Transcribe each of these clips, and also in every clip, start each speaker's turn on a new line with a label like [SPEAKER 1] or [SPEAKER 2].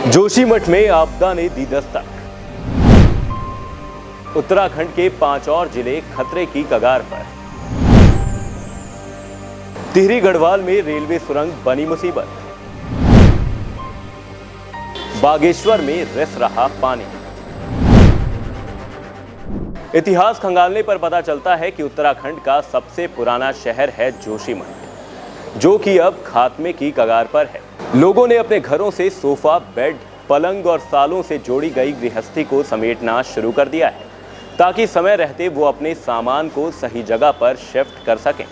[SPEAKER 1] जोशीमठ में आपदा ने दी दस्तक। उत्तराखंड के 5 और जिले खतरे की कगार पर। टिहरी गढ़वाल में रेलवे सुरंग बनी मुसीबत। बागेश्वर में रिस रहा पानी। इतिहास खंगालने पर पता चलता है कि उत्तराखंड का सबसे पुराना शहर है जोशीमठ, जो कि अब खात्मे की कगार पर है। लोगों ने अपने घरों से सोफा, बेड, पलंग और सालों से जोड़ी गई गृहस्थी को समेटना शुरू कर दिया है, ताकि समय रहते वो अपने सामान को सही जगह पर शिफ्ट कर सकें।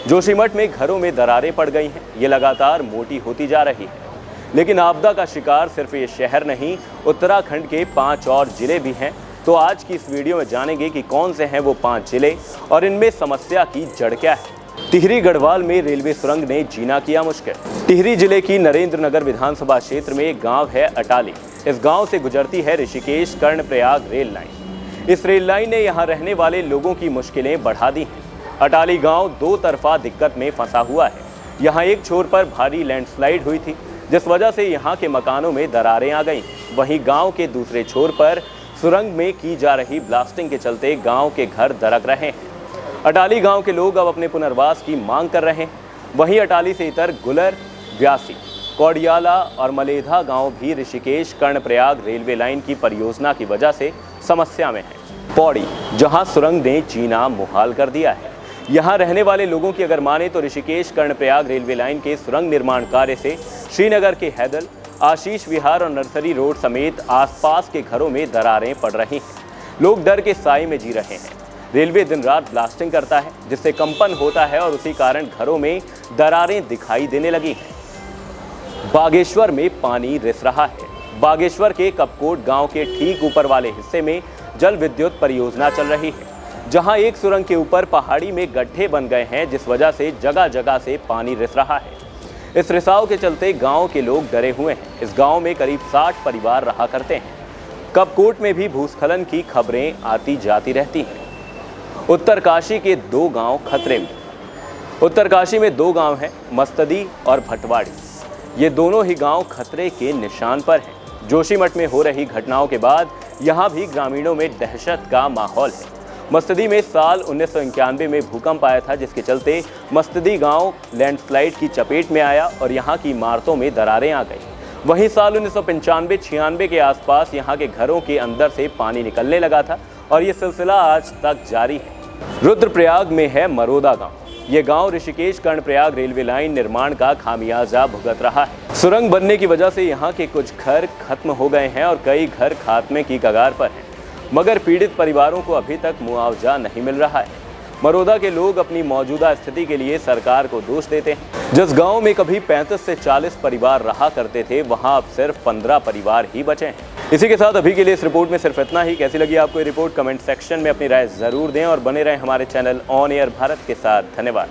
[SPEAKER 1] जोशीमठ में घरों में दरारें पड़ गई हैं, ये लगातार मोटी होती जा रही है। लेकिन आपदा का शिकार सिर्फ ये शहर नहीं, उत्तराखंड के 5 और जिले भी हैं। तो आज की इस वीडियो में जानेंगे कि कौन से हैं वो 5 जिले और इनमें समस्या की जड़ क्या है। टिहरी गढ़वाल में रेलवे सुरंग ने जीना किया मुश्किल। टिहरी जिले की नरेंद्रनगर विधानसभा क्षेत्र में एक गांव है अटाली। इस गांव से गुजरती है ऋषिकेश कर्णप्रयाग रेल लाइन। इस रेल लाइन ने यहां रहने वाले लोगों की मुश्किलें बढ़ा दी हैं। अटाली गांव 2 तरफा दिक्कत में फंसा हुआ है। यहाँ एक छोर पर भारी लैंडस्लाइड हुई थी, जिस वजह से यहाँ के मकानों में दरारें आ गईं। वहीं गाँव के दूसरे छोर पर सुरंग में की जा रही ब्लास्टिंग के चलते गाँव के घर दरक रहे हैं। अटाली गांव के लोग अब अपने पुनर्वास की मांग कर रहे हैं। वहीं अटाली से इतर गुलर, व्यासी, कौड़ियाला और मलेधा गांव भी ऋषिकेश कर्णप्रयाग रेलवे लाइन की परियोजना की वजह से समस्या में है। पौड़ी, जहां सुरंग ने जीना मुहाल कर दिया है। यहां रहने वाले लोगों की अगर माने तो ऋषिकेश कर्णप्रयाग रेलवे लाइन के सुरंग निर्माण कार्य से श्रीनगर के हैदल, आशीष विहार और नर्सरी रोड समेत आसपास के घरों में दरारें पड़ रही हैं। लोग डर के साए में जी रहे हैं। रेलवे दिन रात ब्लास्टिंग करता है, जिससे कंपन होता है और उसी कारण घरों में दरारें दिखाई देने लगी हैं। बागेश्वर में पानी रिस रहा है। बागेश्वर के कपकोट गांव के ठीक ऊपर वाले हिस्से में जल विद्युत परियोजना चल रही है, जहां एक सुरंग के ऊपर पहाड़ी में गड्ढे बन गए हैं, जिस वजह से जगह जगह से पानी रिस रहा है। इस रिसाव के चलते गाँव के लोग डरे हुए हैं। इस गाँव में करीब 60 परिवार रहा करते हैं। कपकोट में भी भूस्खलन की खबरें आती जाती रहती हैं। उत्तरकाशी के 2 गांव खतरे में। उत्तरकाशी में 2 गांव हैं, मस्तदी और भटवाड़ी। ये दोनों ही गांव खतरे के निशान पर हैं। जोशीमठ में हो रही घटनाओं के बाद यहां भी ग्रामीणों में दहशत का माहौल है। मस्तदी में साल 1991 में भूकंप आया था, जिसके चलते मस्तदी गांव लैंडस्लाइड की चपेट में आया और यहां की इमारतों में दरारें आ गई। वहीं साल 1995-96 के आसपास यहां के घरों के अंदर से पानी निकलने लगा था और ये सिलसिला आज तक जारी है। रुद्रप्रयाग में है मरोदा गांव। ये गांव ऋषिकेश कर्णप्रयाग रेलवे लाइन निर्माण का खामियाजा भुगत रहा है। सुरंग बनने की वजह से यहाँ के कुछ घर खत्म हो गए हैं और कई घर खात्मे की कगार पर हैं, मगर पीड़ित परिवारों को अभी तक मुआवजा नहीं मिल रहा है। मरोदा के लोग अपनी मौजूदा स्थिति के लिए सरकार को दोष देते हैं। जिस गांव में कभी 35 से 40 परिवार रहा करते थे, वहां अब सिर्फ 15 परिवार ही बचे हैं। इसी के साथ अभी के लिए इस रिपोर्ट में सिर्फ इतना ही। कैसी लगी आपको ये रिपोर्ट, कमेंट सेक्शन में अपनी राय जरूर दें और बने रहें हमारे चैनल ऑन एयर भारत के साथ। धन्यवाद।